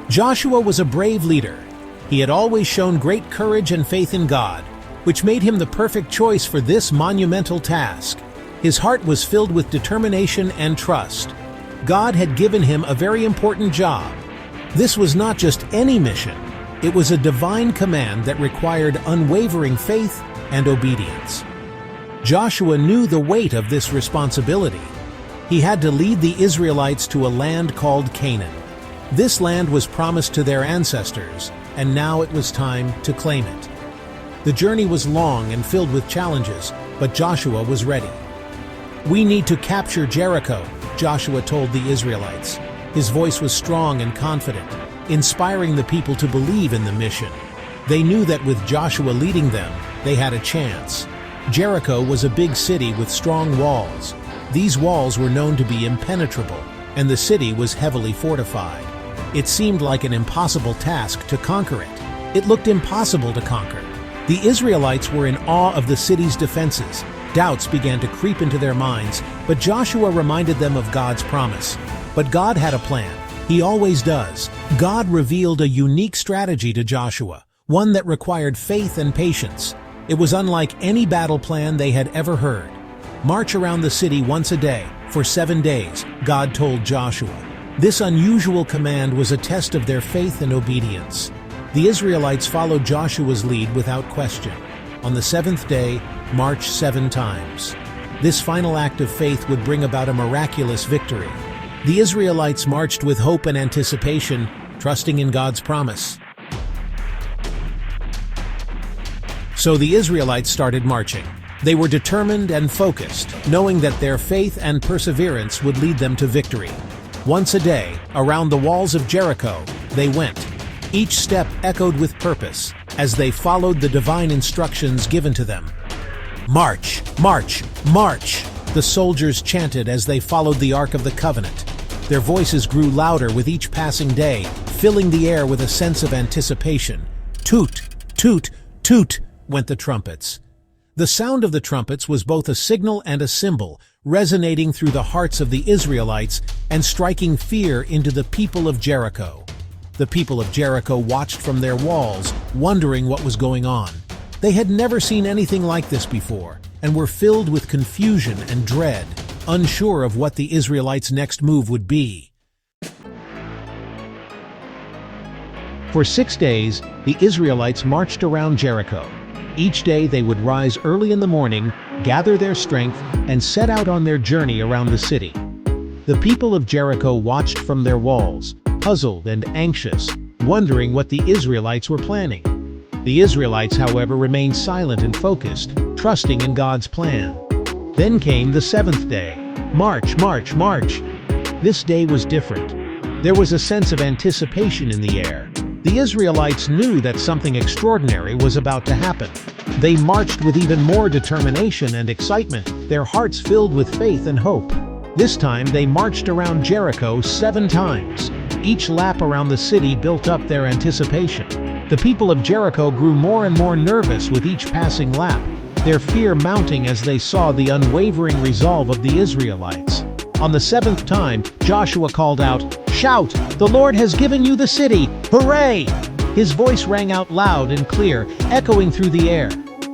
Joshua was a brave leader. He had always shown great courage and faith in God, which made him the perfect choice for this monumental task. His heart was filled with determination and trust. God had given him a very important job. This was not just any mission. It was a divine command that required unwavering faith and obedience. Joshua knew the weight of this responsibility. He had to lead the Israelites to a land called Canaan. This land was promised to their ancestors, and now it was time to claim it. The journey was long and filled with challenges, but Joshua was ready. "We need to capture Jericho," Joshua told the Israelites. His voice was strong and confident, inspiring the people to believe in the mission. They knew that with Joshua leading them, they had a chance. Jericho was a big city with strong walls. These walls were known to be impenetrable, and the city was heavily fortified. It seemed like an impossible task to conquer it. It looked impossible to conquer. The Israelites were in awe of the city's defenses. Doubts began to creep into their minds, but Joshua reminded them of God's promise. But God had a plan. He always does. God revealed a unique strategy to Joshua, one that required faith and patience. It was unlike any battle plan they had ever heard. "March around the city once a day, for 7 days, God told Joshua. This unusual command was a test of their faith and obedience. The Israelites followed Joshua's lead without question. On the 7th day, march 7 times. This final act of faith would bring about a miraculous victory. The Israelites marched with hope and anticipation, trusting in God's promise. So the Israelites started marching. They were determined and focused, knowing that their faith and perseverance would lead them to victory. Once a day, around the walls of Jericho, they went. Each step echoed with purpose, as they followed the divine instructions given to them. "March! March! March!" the soldiers chanted as they followed the Ark of the Covenant. Their voices grew louder with each passing day, filling the air with a sense of anticipation. Toot! Toot! Toot! Went the trumpets. The sound of the trumpets was both a signal and a symbol, resonating through the hearts of the Israelites and striking fear into the people of Jericho. The people of Jericho watched from their walls, wondering what was going on. They had never seen anything like this before, and were filled with confusion and dread, unsure of what the Israelites' next move would be. For 6 days, the Israelites marched around Jericho. Each day they would rise early in the morning, gather their strength, and set out on their journey around the city. The people of Jericho watched from their walls, puzzled and anxious, wondering what the Israelites were planning. The Israelites, however, remained silent and focused, trusting in God's plan. Then came the 7th day. March, march, march. This day was different. There was a sense of anticipation in the air. The Israelites knew that something extraordinary was about to happen. They marched with even more determination and excitement, their hearts filled with faith and hope. This time they marched around Jericho 7 times. Each lap around the city built up their anticipation. The people of Jericho grew more and more nervous with each passing lap, their fear mounting as they saw the unwavering resolve of the Israelites. On the 7th time, Joshua called out, "Shout! The Lord has given you the city! Hooray!" His voice rang out loud and clear, echoing through the air.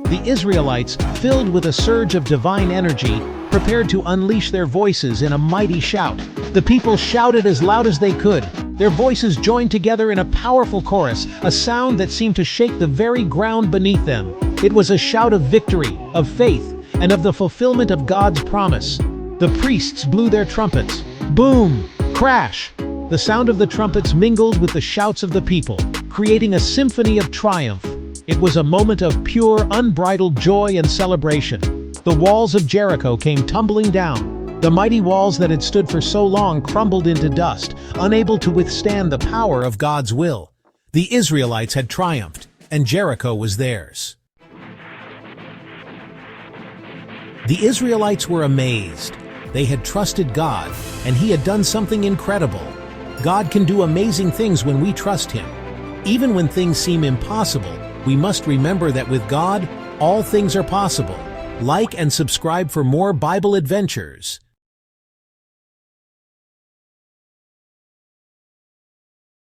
The Israelites, filled with a surge of divine energy, prepared to unleash their voices in a mighty shout. The people shouted as loud as they could. Their voices joined together in a powerful chorus, a sound that seemed to shake the very ground beneath them. It was a shout of victory, of faith, and of the fulfillment of God's promise. The priests blew their trumpets. Boom! Crash! The sound of the trumpets mingled with the shouts of the people, creating a symphony of triumph. It was a moment of pure, unbridled joy and celebration. The walls of Jericho came tumbling down. The mighty walls that had stood for so long crumbled into dust, unable to withstand the power of God's will. The Israelites had triumphed, and Jericho was theirs. The Israelites were amazed. They had trusted God, and He had done something incredible. God can do amazing things when we trust Him. Even when things seem impossible, we must remember that with God, all things are possible. Like and subscribe for more Bible adventures.